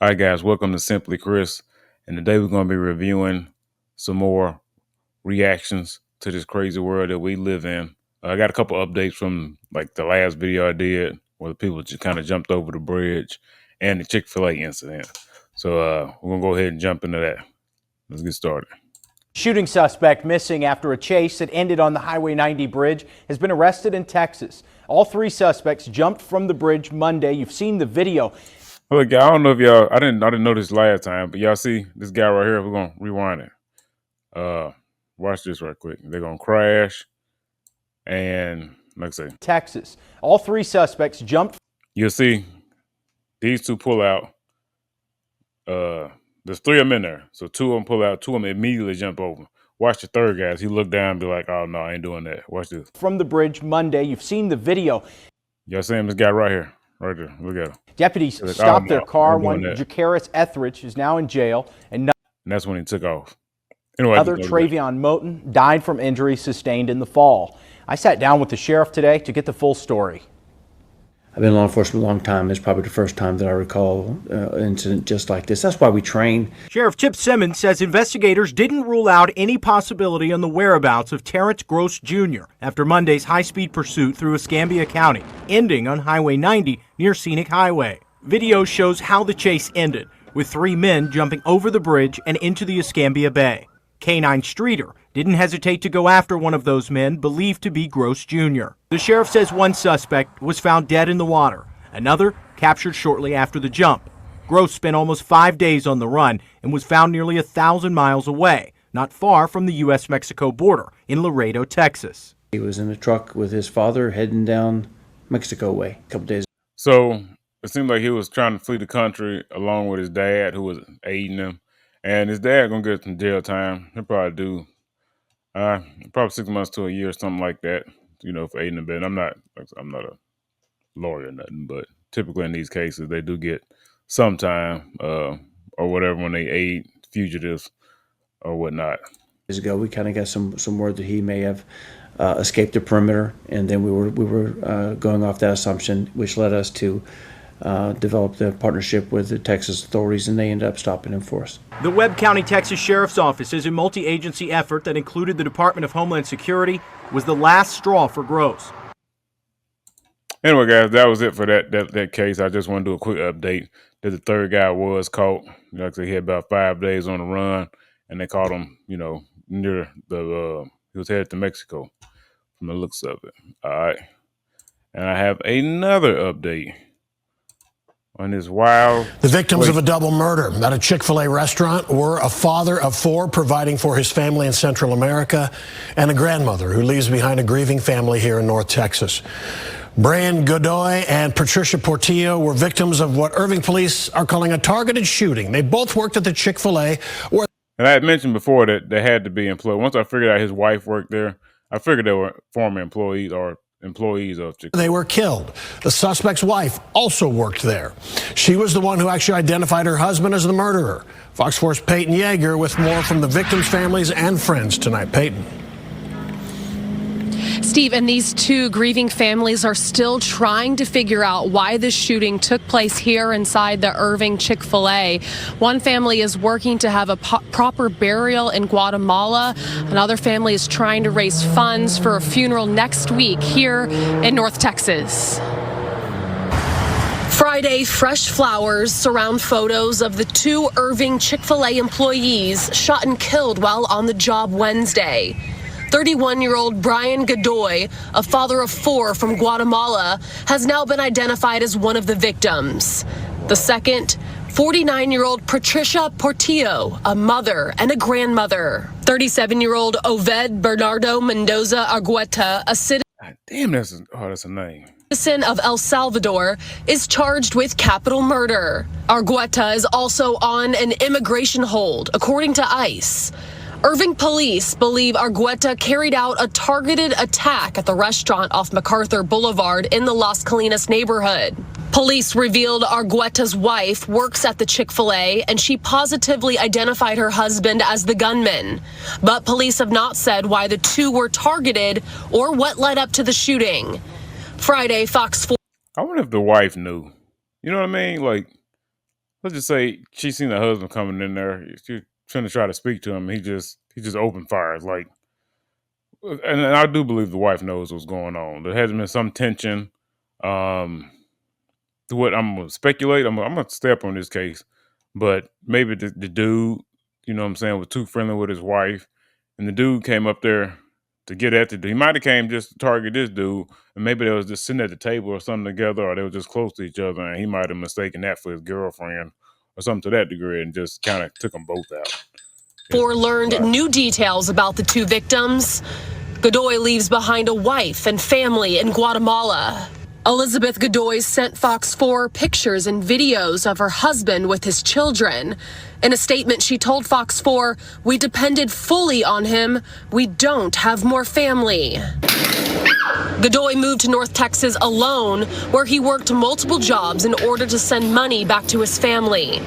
All right, guys, welcome to Simply Chris. And today we're going to be reviewing some more reactions to this crazy world that we live in. I got a couple updates from like the last video I did where the people just kind of jumped over the bridge and the Chick-fil-A incident. So we're going to go ahead and jump into that. Let's get started. Shooting suspect missing after a chase that ended on the Highway 90 bridge has been arrested in Texas. All three suspects jumped from the bridge Monday. You've seen the video. Look, I don't know if y'all, I didn't know this last time, but y'all see this guy right here. We're going to rewind it. Watch this right quick. They're going to crash. And like I say, Texas. All three suspects jumped. You'll see these two pull out. There's three of them in there. So two of them pull out, two of them immediately jump over. Watch the third guy. He look down and be like, oh no, I ain't doing that. Watch this. From the bridge Monday. You've seen the video. Y'all see him? This guy right here. Right there. Look at him. Deputies Like, stopped oh, their no, car. One, Jacaris Etheridge, is now in jail. And that's when he took off. Anyway, another, Travion Moten, died from injuries sustained in the fall. I sat down with the sheriff today to get the full story. I've been in law enforcement a long time. It's probably the first time that I recall an incident just like this. That's why we train. Sheriff Chip Simmons says investigators didn't rule out any possibility on the whereabouts of Terrence Gross Jr. after Monday's high-speed pursuit through Escambia County, ending on Highway 90 near Scenic Highway. Video shows how the chase ended, with three men jumping over the bridge and into the Escambia Bay. K9 Streeter didn't hesitate to go after one of those men believed to be Gross Jr. The sheriff says one suspect was found dead in the water, another captured shortly after the jump. Gross spent almost 5 days on the run and was found nearly 1,000 miles away, not far from the U.S.-Mexico border in Laredo, Texas. He was in a truck with his father heading down Mexico way a couple days. So it seemed like he was trying to flee the country along with his dad, who was aiding him. And his dad gonna get some jail time. He'll probably do probably 6 months to a year, something like that. You know, for aiding and abetting. I'm not a lawyer or nothing, but typically in these cases they do get some time or whatever when they aid fugitives or whatnot. Years ago, we kind of got some word that he may have escaped the perimeter, and then we were going off that assumption, which led us to develop the partnership with the Texas authorities, and they ended up stopping him for us. The Webb County, Texas Sheriff's Office is a multi-agency effort that included the Department of Homeland Security, was the last straw for Gross. Anyway, guys, that was it for that case. I just want to do a quick update that the third guy was caught. Like I said, he had about 5 days on the run, and they caught him, you know, near the, he was headed to Mexico from the looks of it. All right. And I have another update on this wild. The victims of a double murder at a Chick-fil-A restaurant were a father of four providing for his family in Central America and a grandmother who leaves behind a grieving family here in North Texas. Brian Godoy and Patricia Portillo were victims of what Irving police are calling a targeted shooting. They both worked at the Chick-fil-A. And I had mentioned before that they had to be employed. Once I figured out his wife worked there, I figured they were former employees or employees of Chick-fil-A. They were killed. The suspect's wife also worked there. She was the one who actually identified her husband as the murderer. Fox 4's Peyton Yeager with more from the victims' families and friends tonight. Peyton. Steve, and these two grieving families are still trying to figure out why the shooting took place here inside the Irving Chick-fil-A. One family is working to have a proper burial in Guatemala. Another family is trying to raise funds for a funeral next week here in North Texas. Friday, fresh flowers surround photos of the two Irving Chick-fil-A employees shot and killed while on the job Wednesday. 31-year-old Brian Godoy, a father of four from Guatemala, has now been identified as one of the victims. The second, 49-year-old Patricia Portillo, a mother and a grandmother. 37-year-old Oved Bernardo Mendoza Argueta, a citizen. Damn, that's a name. Citizen of El Salvador, is charged with capital murder. Argueta is also on an immigration hold, according to ICE. Irving police believe Argueta carried out a targeted attack at the restaurant off MacArthur Boulevard in the Las Colinas neighborhood. Police revealed Argueta's wife works at the Chick-fil-A, and she positively identified her husband as the gunman. But police have not said why the two were targeted or what led up to the shooting. Friday, Fox 4. I wonder if the wife knew. You know what I mean? Like, let's just say she seen her husband coming in there. She trying to try to speak to him. He just opened fires. Like, and I do believe the wife knows what's going on. There has been some tension. To what I'm gonna speculate, I'm gonna stay up on this case, but maybe the dude, you know what I'm saying, was too friendly with his wife, and the dude came up there to get at the dude. He might have came just to target this dude, and maybe they was just sitting at the table or something together, or they were just close to each other, and he might have mistaken that for his girlfriend or something to that degree, and just kind of took them both out. Four learned new details about the two victims. Godoy leaves behind a wife and family in Guatemala. Elizabeth Godoy sent Fox 4 pictures and videos of her husband with his children. In a statement, she told Fox 4, "We depended fully on him. We don't have more family." Godoy moved to North Texas alone, where he worked multiple jobs in order to send money back to his family.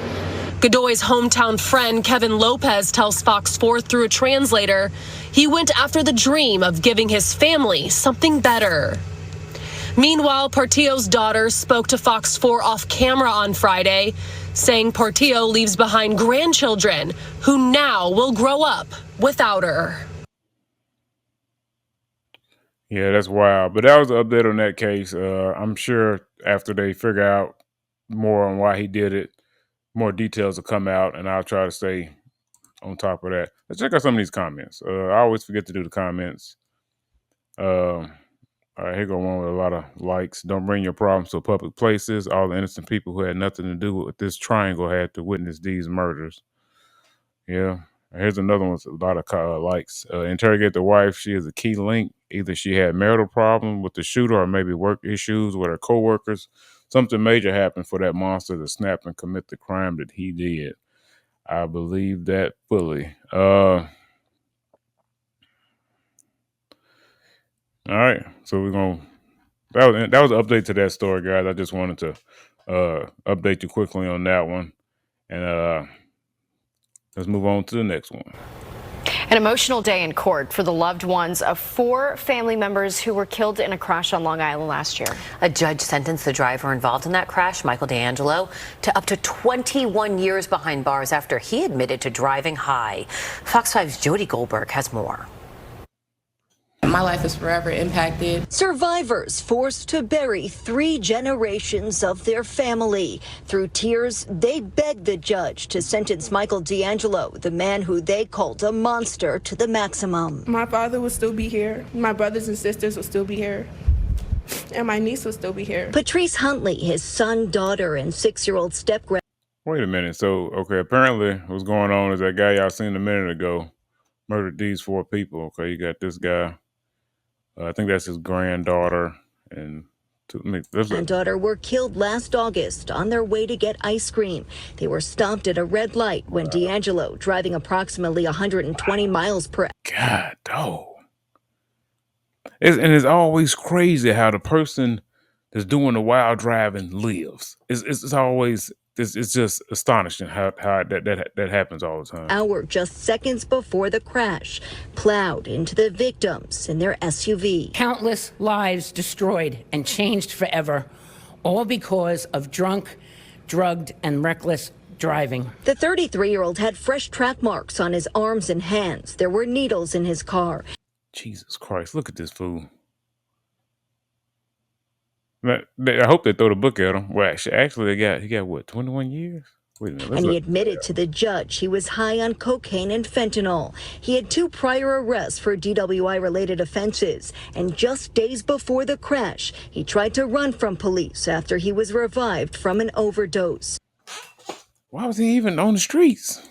Godoy's hometown friend Kevin Lopez tells Fox 4 through a translator he went after the dream of giving his family something better. Meanwhile, Portillo's daughter spoke to Fox 4 off camera on Friday, saying Portillo leaves behind grandchildren who now will grow up without her. Yeah, that's wild. But that was the update on that case. I'm sure after they figure out more on why he did it, more details will come out, and I'll try to stay on top of that. Let's check out some of these comments. I always forget to do the comments. All right, here go one with a lot of likes. Don't bring your problems to public places. All the innocent people who had nothing to do with this triangle had to witness these murders. Yeah. Here's another one with a lot of likes. Interrogate the wife. She is a key link. Either she had marital problem with the shooter or maybe work issues with her coworkers. Something major happened for that monster to snap and commit the crime that he did. I believe that fully. All right, so we're gonna. That was an update to that story, guys. I just wanted to update you quickly on that one, and let's move on to the next one. An emotional day in court for the loved ones of 4 family members who were killed in a crash on Long Island last year. A judge sentenced the driver involved in that crash, Michael D'Angelo, to up to 21 years behind bars after he admitted to driving high. Fox 5's Jody Goldberg has more. My life is forever impacted. Survivors forced to bury 3 generations of their family. Through tears, they begged the judge to sentence Michael D'Angelo, the man who they called a monster, to the maximum. My father would still be here. My brothers and sisters would still be here. And my niece would still be here. Patrice Huntley, his son, daughter, and 6-year-old step-grandmother. Wait a minute. So, okay, apparently what's going on is that guy y'all seen a minute ago murdered these 4 people. Okay, you got this guy. I think that's his granddaughter and daughter were killed last August on their way to get ice cream. They were stopped at a red light when D'Angelo, driving approximately 120 miles per hour. God, dog. It's always crazy how the person that's doing the wild driving lives. It's always. It's just astonishing how that happens all the time. Hour just seconds before the crash, plowed into the victims in their SUV. Countless lives destroyed and changed forever, all because of drunk, drugged, and reckless driving. The 33-year-old had fresh track marks on his arms and hands. There were needles in his car. Jesus Christ, look at this fool. I hope they throw the book at him. Well, actually, he got what, 21 years? Wait a minute. And he admitted to the judge he was high on cocaine and fentanyl. He had 2 prior arrests for DWI-related offenses. And just days before the crash, he tried to run from police after he was revived from an overdose. Why was he even on the streets?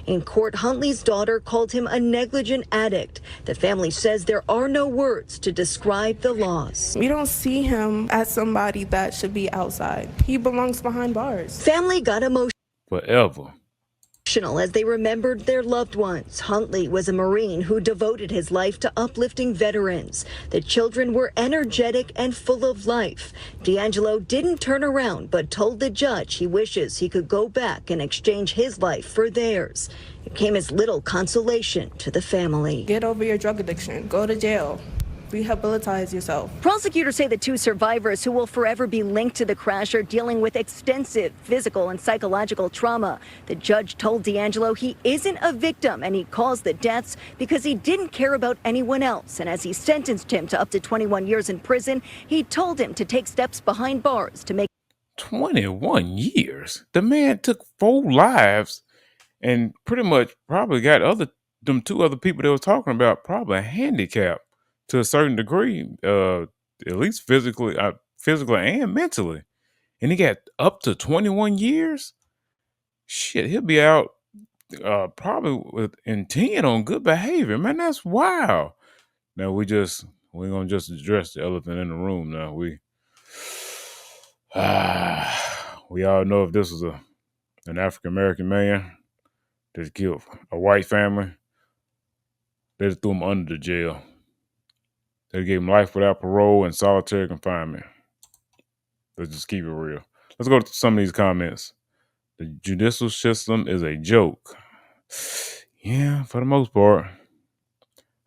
In court, Huntley's daughter called him a negligent addict. The family says there are no words to describe the loss. We don't see him as somebody that should be outside. He belongs behind bars. Family got emotional forever as they remembered their loved ones. Huntley was a Marine who devoted his life to uplifting veterans. The children were energetic and full of life. D'Angelo didn't turn around, but told the judge he wishes he could go back and exchange his life for theirs. It came as little consolation to the family. Get over your drug addiction. Go to jail. rehabilitate yourself. Prosecutors say the two survivors who will forever be linked to the crash are dealing with extensive physical and psychological trauma. The judge told DeAngelo he isn't a victim and he caused the deaths because he didn't care about anyone else. And as he sentenced him to up to 21 years in prison, he told him to take steps behind bars to make 21 years? The man took 4 lives and pretty much probably got them 2 other people they were talking about probably handicapped to a certain degree, at least physically and mentally. And he got up to 21 years? Shit, he'll be out probably in 10 on good behavior. Man, that's wild. Now we're gonna just address the elephant in the room now. We all know if this was an African American man that killed a white family, they just threw him under the jail. They gave him life without parole and solitary confinement. Let's just keep it real. Let's go to some of these comments. The judicial system is a joke. Yeah, for the most part.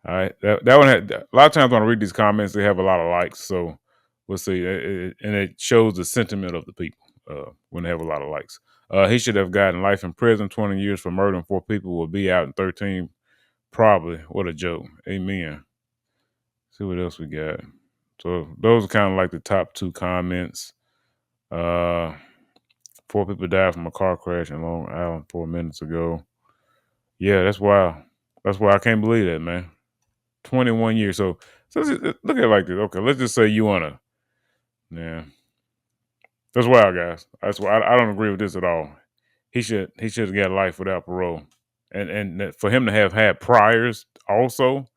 All right, that one had a lot of times when I read these comments, they have a lot of likes. So we'll see, and it shows the sentiment of the people when they have a lot of likes. He should have gotten life in prison, 20 years for murdering 4 people. Will be out in 13, probably. What a joke. Amen. See what else we got. So those are kind of like the top 2 comments. 4 people died from a car crash in Long Island 4 minutes ago. Yeah, that's wild. That's why I can't believe that, man. 21 years. So look at it like this. Okay, let's just say you want to. Yeah. That's wild, guys. That's why I don't agree with this at all. He should have got life without parole. And for him to have had priors also.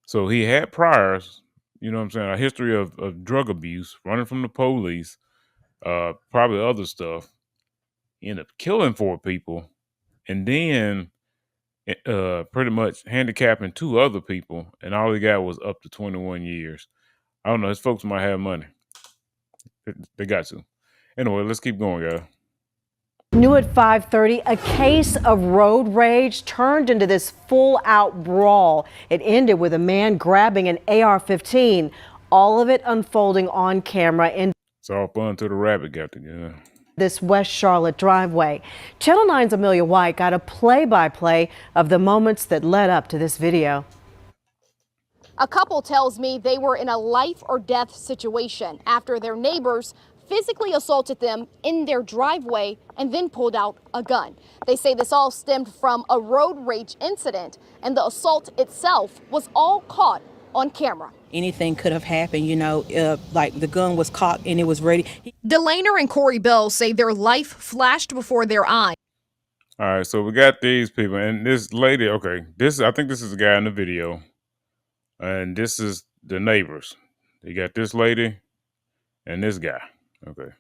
So he had priors, you know what I'm saying, a history of drug abuse, running from the police, probably other stuff. He ended up killing 4 people and then pretty much handicapping 2 other people, and all he got was up to 21 years. I don't know. His folks might have money. They got to. Anyway, let's keep going, guys. New at 5:30, a case of road rage turned into this full-out brawl. It ended with a man grabbing an AR-15, all of it unfolding on camera in It's all fun till the rabbit got together. This West Charlotte driveway. Channel 9's Amelia White got a play-by-play of the moments that led up to this video. A couple tells me they were in a life or death situation after their neighbors physically assaulted them in their driveway and then pulled out a gun. They say this all stemmed from a road rage incident, and the assault itself was all caught on camera. Anything could have happened, you know, like the gun was cocked and it was ready. Delaner and Corey Bell say their life flashed before their eyes. All right, so we got these people, and this lady, okay, I think this is the guy in the video, and this is the neighbors. You got this lady and this guy. Okay.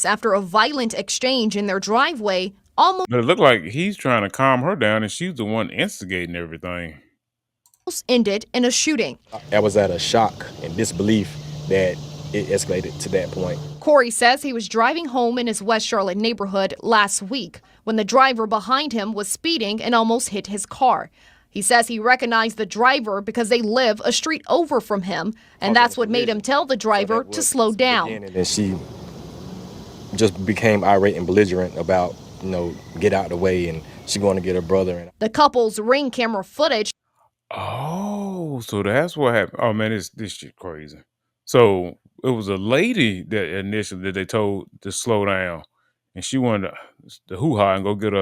After a violent exchange in their driveway, almost But it looked like he's trying to calm her down, and she's the one instigating everything. ended in a shooting. I was at a shock and disbelief that it escalated to that point. Corey says he was driving home in his West Charlotte neighborhood last week when the driver behind him was speeding and almost hit his car. He says he recognized the driver because they live a street over from him, and that's what made him tell the driver to slow down. And she just became irate and belligerent about, get out of the way, and she going to get her brother. The couple's Ring camera footage. Oh, so that's what happened. Oh man, this shit crazy. So it was a lady that initially that they told to slow down, and she wanted to hoo-ha and go get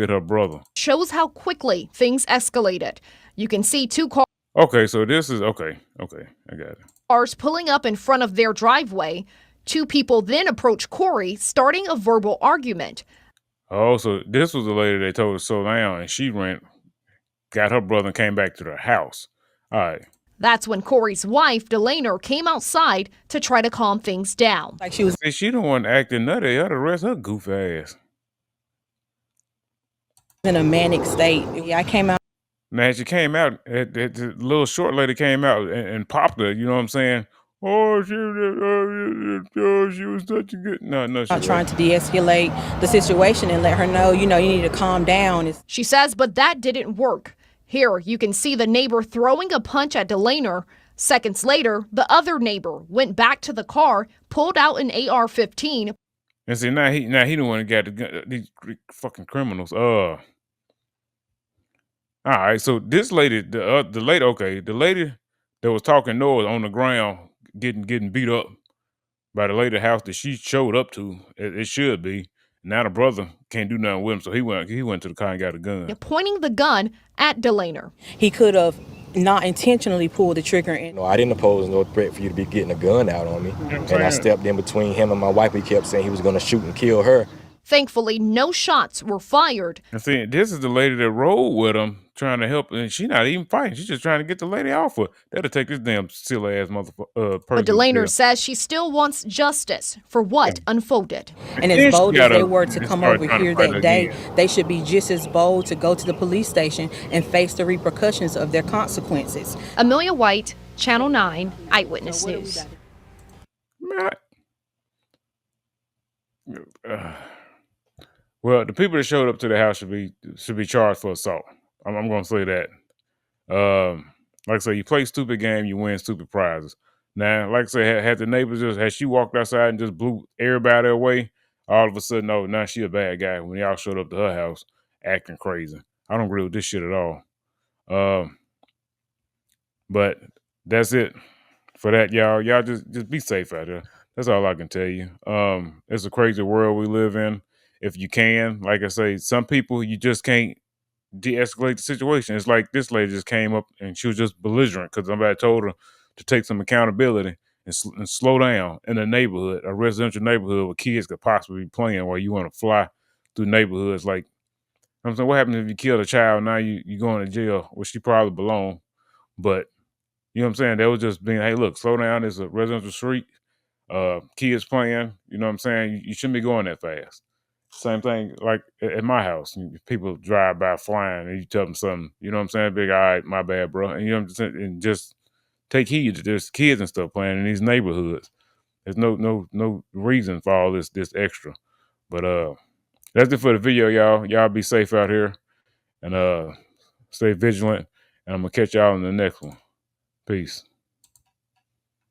her brother. Shows how quickly things escalated. You can see two cars. Okay, so this is okay. I got it. Cars pulling up in front of their driveway. Two people then approach Corey, starting a verbal argument. Oh, so this was the lady they told to slow down, and she got her brother and came back to their house. All right. That's when Corey's wife, Delaner, came outside to try to calm things down. Like she was. See, she the one acting nutty. I'd arrest her goof ass. In a manic state. I came out. Man, she came out. The little short lady came out and popped her. You know what I'm saying? Oh, she was such a good. No. She trying to de-escalate the situation and let her know, you need to calm down. She says, but that didn't work. Here, you can see the neighbor throwing a punch at Delaner. Seconds later, the other neighbor went back to the car, pulled out an AR-15. And see, now he the one that got the gun, these fucking criminals. All right. So this lady, the lady that was talking noise on the ground, getting beat up by the lady house that she showed up to. It should be. Now the brother can't do nothing with him, so he went to the car and got a gun. Pointing the gun at Delaner. He could have not intentionally pulled the trigger. No, I didn't pose no threat for you to be getting a gun out on me. And I stepped in between him and my wife. He kept saying he was going to shoot and kill her. Thankfully, no shots were fired. And see, this is the lady that rode with him, trying to help, and she's not even fighting. She's just trying to get the lady off her. That'll take this damn silly ass motherfucker. But Delaner says she still wants justice for what unfolded. And as bold as they were to come over here that day, they should be just as bold to go to the police station and face the repercussions of their consequences. Amelia White, Channel 9 Eyewitness News. Well, the people that showed up to the house should be charged for assault. I'm going to say that. Like I say, you play stupid game, you win stupid prizes. Now, like I say, had the neighbors had she walked outside and just blew everybody away, all of a sudden, oh, now she a bad guy when y'all showed up to her house acting crazy. I don't agree with this shit at all. But that's it for that, y'all. Y'all just be safe out there. That's all I can tell you. It's a crazy world we live in. If you can, like I say, some people you just can't de-escalate the situation. It's like this lady just came up and she was just belligerent because somebody told her to take some accountability and slow down in a neighborhood, a residential neighborhood where kids could possibly be playing while you want to fly through neighborhoods. Like, I'm saying, what happens if you kill a child? Now you going to jail, where she probably belong. But you know what I'm saying? They was just being, hey, look, slow down. It's a residential street. Kids playing. You know what I'm saying? You shouldn't be going that fast. Same thing like at my house. People drive by flying and you tell them something, you know what I'm saying? Big, all right, my bad, bro. And you know what I'm saying? And just take heed to there's kids and stuff playing in these neighborhoods. There's no reason for all this extra. But that's it for the video, y'all. Y'all be safe out here and stay vigilant. And I'm gonna catch y'all in the next one. Peace.